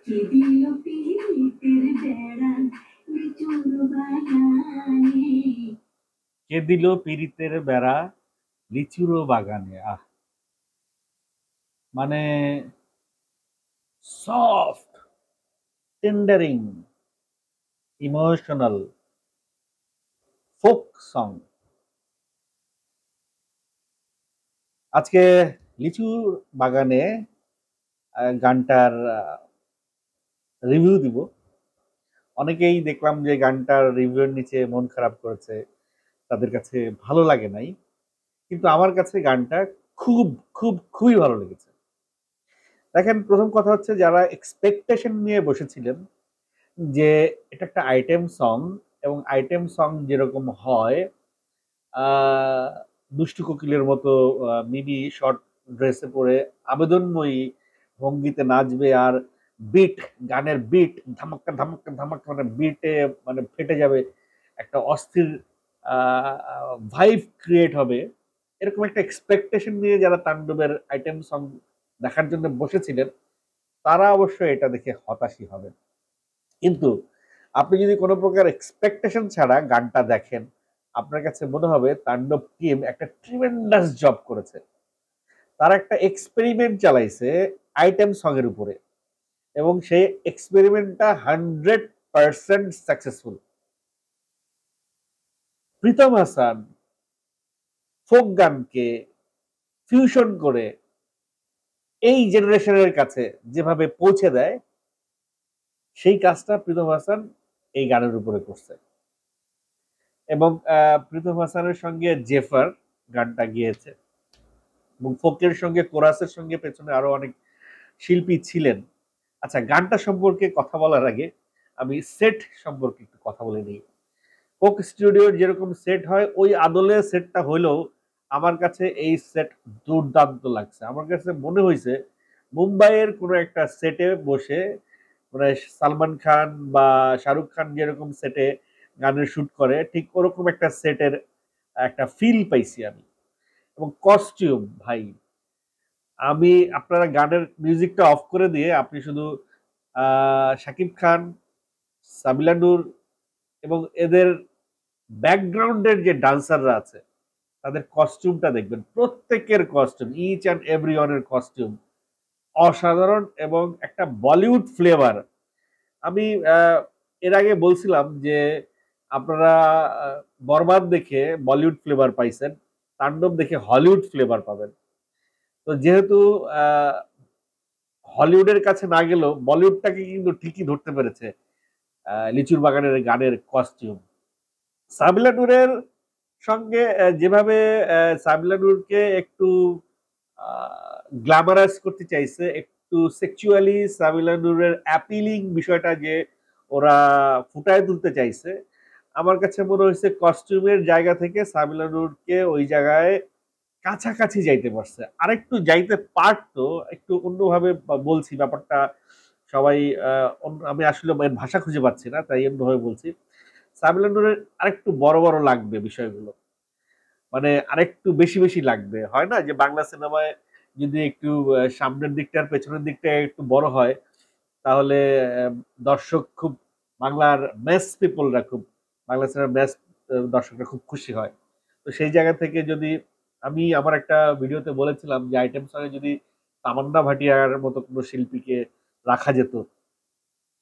কে দিল পিরিতের বেড়া লিচুর বাগানে। কে দিল পিরিতের বেড়া লিচুর বাগানে। মানে soft, tendering, emotional folk song. আজকে লিচুর বাগানে গানটার রিভিউ দিব। অনেকেই দেখলাম যে গানটার রিভিউর নিচে মন খারাপ করেছে, তাদের কাছে ভালো লাগে নাই, কিন্তু আমার কাছে গানটা খুব খুব খুবই ভালো লেগেছে। দেখেন, প্রথম কথা হচ্ছে যারা এক্সপেকটেশন নিয়ে বসেছিলেন যে এটা একটা আইটেম সং, এবং আইটেম সং যেরকম হয় দুষ্টু কোকিলের মতো মিনি শর্ট ড্রেসে পরে আবেদনময়ী ভঙ্গিতে নাচবে, আর বিট, গানের বিট ধামাক্কা ধামাক্কা ধামাক্কা, মানে বিটে মানে ফেটে যাবে, একটা অস্থির ভাইব ক্রিয়েট হবে, এরকম একটা এক্সপেকটেশন নিয়ে যারা তাণ্ডবের আইটেম সং দেখার জন্য বসেছিলেন তারা অবশ্যই এটা দেখে হতাশই হবেন। কিন্তু আপনি যদি কোনো প্রকার এক্সপেকটেশন ছাড়া গানটা দেখেন, আপনার কাছে মনে হবে তাণ্ডব টিম একটা ট্রিমেন্ডাস জব করেছে। তারা একটা এক্সপেরিমেন্ট চালাইছে আইটেম সং এর উপরে, এবং সেই এক্সপেরিমেন্টটা 100% সাকসেসফুল। প্রীতম হাসান ফোক গানকে ফিউশন করে এই জেনারেশনের কাছে যেভাবে পৌঁছে দেয়, সেই কাজটা প্রীতম হাসান এই গানের উপরে করছে। এবং প্রীতম হাসানের সঙ্গে জেফার গানটা গিয়েছে, এবং ফোকের সঙ্গে কোরাসের সঙ্গে পেছনে আরো অনেক শিল্পী ছিলেন। আচ্ছা, গানটা সম্পর্কে কথা বলার আগে আমি সেট সম্পর্কে একটু কথা বলে নিই। ফোক স্টুডিওর যেরকম সেট হয় ওই আদলে সেটটা হইলেও আমার কাছে এই সেট দুর্দান্ত লাগছে। আমার কাছে মনে হয়েছে মুম্বাইয়ের কোনো একটা সেটে বসে, মানে সালমান খান বা শাহরুখ খান যেরকম সেটে গানের শুট করে ঠিক ওরকম একটা সেটের একটা ফিল পাইছি আমি। এবং কস্টিউম ভাই, আমি আপনারা গানের মিউজিকটা অফ করে দিয়ে আপনি শুধু শাকিব খান, সাবিলা নূর এবং এদের ব্যাকগ্রাউন্ডের যে ডান্সাররা আছে তাদের কস্টিউমটা দেখবেন। প্রত্যেকের কস্টিউম, ইচ অ্যান্ড এভরি ওয়ানের কস্টিউম অসাধারণ এবং একটা বলিউড ফ্লেভার। আমি এর আগে বলছিলাম যে আপনারা বরবাদ দেখে বলিউড ফ্লেভার পাইছেন, তাণ্ডব দেখে হলিউড ফ্লেভার পাবেন। তো যেহেতু হলিউডের কাছে না গেলেও বলিউডটাকে কিন্তু ঠিকই ধরতে পেরেছে লিচুর বাগানের গানের কস্টিউম। সাবিলা নূরের সঙ্গে যেভাবে সাবিলা নূরকে একটু গ্ল্যামারাইজ করতে চাইছে, একটু সেক্সুয়ালি সাবিলা নূরের অ্যাপিলিং বিষয়টা যে ওরা ফুটায় তুলতে চাইছে, আমার কাছে মনে হয়েছে কস্টিউমের জায়গা থেকে সাবিলা নূরকে ওই জায়গায় কাছাকাছি যাইতে পারছে। আরেকটু যাইতে পারতো, একটু অন্যভাবে বলছি ব্যাপারটা, সবাই আমি আসলে ভাষা খুঁজে পাচ্ছি না তাই অন্যভাবে বলছি। সাবিলা নূরের আরেকটু বড় বড় লাগবে বিষয়গুলো, মানে আরেকটু বেশি বেশি লাগবে। হয় না যে বাংলা সিনেমায় যদি একটু সামনের দিকটা আর পেছনের দিকটা একটু বড় হয় তাহলে দর্শক খুব, বাংলার ম্যাস পিপলরা খুব, বাংলা সিনেমার ম্যাস দর্শকরা খুব খুশি হয়। তো সেই জায়গা থেকে যদি আমি আমার একটা ভিডিওতে বলেছিলাম যে আইটেম সঙ্গে যদি তামান্না ভাটিয়ার মতো কোনো শিল্পীকে রাখা যেত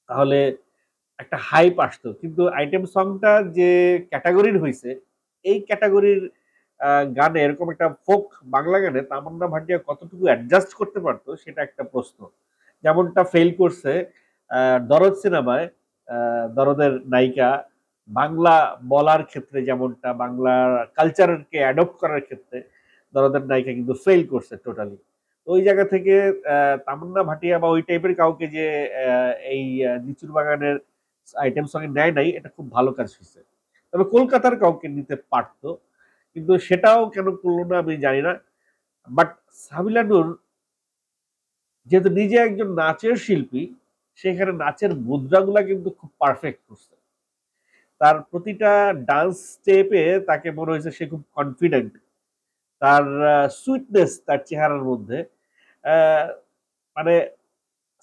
তাহলে একটা হাইপ আসতো। কিন্তু আইটেম সংটা যে ক্যাটাগরির হয়েছে, এই ক্যাটাগরির গানে এরকম একটা ফোক বাংলা গানে তামান্না ভাটিয়া কতটুকু অ্যাডজাস্ট করতে পারতো সেটা একটা প্রশ্ন। যেমনটা ফেল করছে দরদ সিনেমায়, দরদের নায়িকা বাংলা বলার ক্ষেত্রে, যেমনটা বাংলা কালচারকে অ্যাডপ্ট করার ক্ষেত্রে দরদের নায়িকা কিন্তু ফেল করছে টোটালি। ওই জায়গা থেকে তামান্না ভাটিয়া বা ওই টাইপের কাউকে যে এই লিচুর বাগানের আইটেম সঙ্গে নেয় নাই, এটা খুব ভালো কাজ হয়েছে। তবে কলকাতার কাউকে নিতে পারতো, কিন্তু সেটাও কেন করলো না আমি জানি না। বাট সাবিলা নূর যেহেতু নিজে একজন নাচের শিল্পী, সেখানে নাচের মুদ্রাগুলা কিন্তু খুব পারফেক্ট করছে। তার প্রতিটা ডান্স স্টেপে তাকে মনে হয়েছে সে খুব কনফিডেন্ট। তার সুইটনেস তার চেহারার মধ্যে, মানে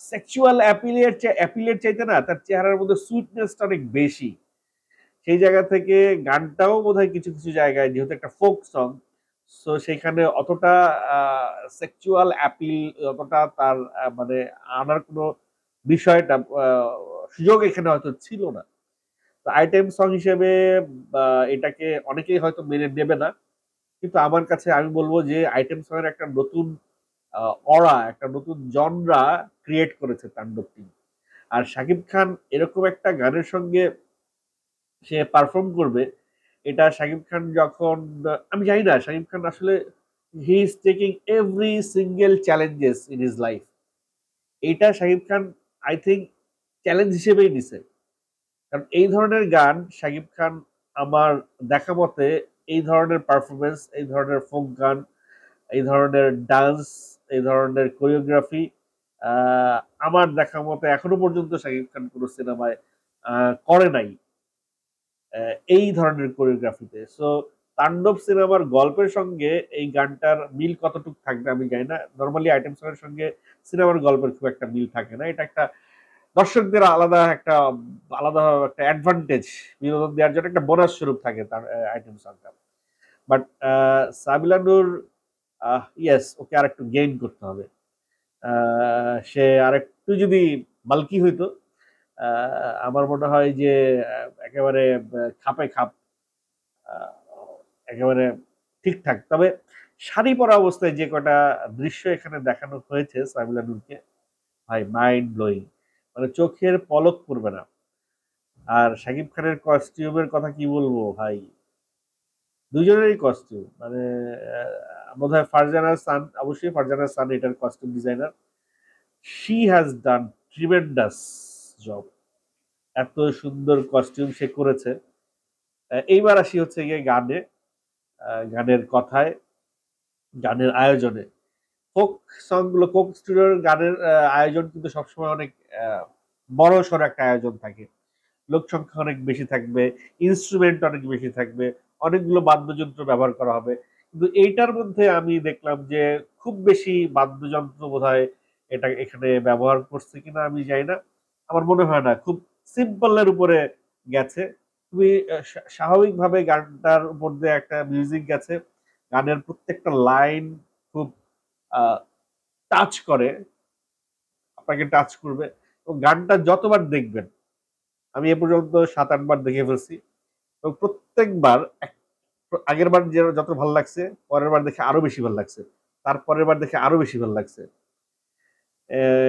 সেক্সুয়াল অ্যাপিলের চাইতে না তার চেহারার মধ্যে সুইটনেসটা অনেক বেশি। সেই জায়গা থেকে গানটাও বোধহয় কিছু কিছু জায়গায় যেহেতু একটা ফোক সং, সো সেখানে অতটা সেক্সুয়াল অ্যাপিল, অতটা তার মানে আনার কোনো বিষয়টা সুযোগ এখানে হয়তো ছিল না। তো আইটেম সং হিসেবে এটাকে অনেকেই হয়তো মেনে নেবে না, কিন্তু আমার কাছে আমি বলবো যে আইটেম সং এর একটা নতুন অরা, একটা নতুন জনরা ক্রিয়েট করেছে তাণ্ডব টিম। আর শাকিব খান এরকম একটা গানের সঙ্গে সে পারফর্ম করবে, এটা শাকিব খান যখন, আমি জানি না শাকিব খান আসলে he is taking every single challenges in his life. এইটা Shakib Khan I think challenge হিসেবেই নিছে। কারণ এই ধরনের গান শাকিব খান আমার দেখা মতে, এই ধরনের পারফরমেন্স, এই ধরনের ফোক গান, এই ধরনের ডান্স, এই ধরনের কোরিওগ্রাফি আমার দেখা মতে এখনো পর্যন্ত শাকিব খান কোনো সিনেমায় করে নাই এই ধরনের কোরিওগ্রাফিতে। সো তাণ্ডব সিনেমার গল্পের সঙ্গে এই গানটার মিল কতটুকু থাকবে আমি জানি না। নর্মালি আইটেম সং এর সঙ্গে সিনেমার গল্পের খুব একটা মিল থাকে না। এটা একটা দর্শকদের আলাদা একটা অ্যাডভান্টেজ, বিনোদন দেওয়ার জন্য একটা বোনাস স্বরূপ থাকে তার item সংটা। But Sabila Noor, yes, ওকে আর একটু গেইন করতে হবে। সে আরেকটু যদি বাল্কি হইতো, আমার মনে হয় যে একেবারে খাপে খাপ, একেবারে ঠিকঠাক। তবে শাড়ি পরা অবস্থায় যে কটা দৃশ্য এখানে দেখানো হয়েছে সাবিলা নূরকে, ভাই মাইন্ড ব্লোয়িং, মানে চোখের পলক পড়বে না। আর শাকিব খানের কস্টিউমের কথা কি বলবো ভাই, দুজনেরই কস্টিউম মানে বোধহয় ফারজানা সান, অবশ্যই ফারজানা সান এটার costume designer. She has done tremendous job, এত সুন্দর কস্টিউম সে করেছে। এইবার আসি হচ্ছে গিয়ে গানে, গানের কথায়, গানের আয়োজনে। ফোক সং গুলো, কোক স্টুডিওর গানের আয়োজন কিন্তু সবসময় অনেক বড় সড় একটা আয়োজন থাকে, লোক সংখ্যা অনেক বেশি থাকবে, ইনস্ট্রুমেন্ট অনেক বেশি থাকবে, অনেকগুলো বাদ্যযন্ত্র ব্যবহার করা হবে। কিন্তু এইটার মধ্যে আমি দেখলাম যে খুব বেশি বাদ্যযন্ত্র বোধহয় এটা এখানে ব্যবহার করছে কিনা আমি জানি না, আমার মনে হয় না, খুব সিম্পলের উপরে গেছে। খুবই স্বাভাবিকভাবে গানটার উপর দিয়ে একটা মিউজিক গেছে, গানের প্রত্যেকটা লাইন খুব টাচ করে, আপনাকে টাচ করবে। এবং গানটা যতবার দেখবেন, আমি এ পর্যন্ত 7-8 বার দেখে ফেলছি, এবং প্রত্যেকবার আগের বার যে যত ভালো লাগছে, পরের বার দেখে আরো বেশি ভালো লাগছে, তারপরের বার দেখে আরো বেশি ভালো লাগছে।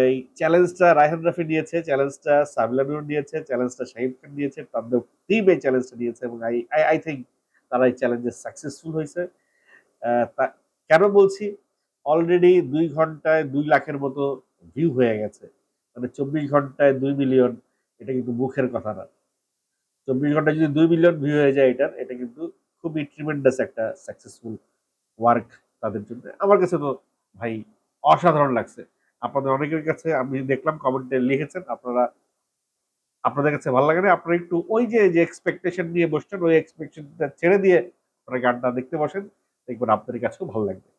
এই চ্যালেঞ্জটা রায়হান রাফি নিয়েছে, চ্যালেঞ্জটা সাবিলা নূর নিয়েছে, চ্যালেঞ্জটা শাহিদ খান নিয়েছে, তাণ্ডব টিম এই চ্যালেঞ্জটা নিয়েছে, এবং আই আই থিঙ্ক তারা এই চ্যালেঞ্জে সাকসেসফুল হয়েছে। কেন বলছি, অলরেডি 2 ঘন্টায় 2 লাখের মতো ভিউ হয়ে গেছে, মানে 24 ঘন্টায় 2 মিলিয়ন, এটা কিন্তু মুখের কথা না। 24 ঘন্টায় যদি 2 মিলিয়ন ভিউ হয়ে যায় এটার, এটা কিন্তু খুবই ট্রিমেন্ডাস একটা সাকসেসফুল ওয়ার্ক তাদের জন্য। আমার কাছে তো ভাই অসাধারণ লাগছে। আপনাদের অনেকের কাছে আমি দেখলাম কমেন্টে লিখেছেন, আপনাদের কাছে ভালো লাগে না, আপনারা একটু ওই যে এক্সপেকটেশন নিয়ে বসছেন, ওই এক্সপেকটেশনটা ছেড়ে দিয়ে আপনারা গানটা দেখতে বসেন, দেখবেন আপনাদের কাছেও ভালো লাগবে।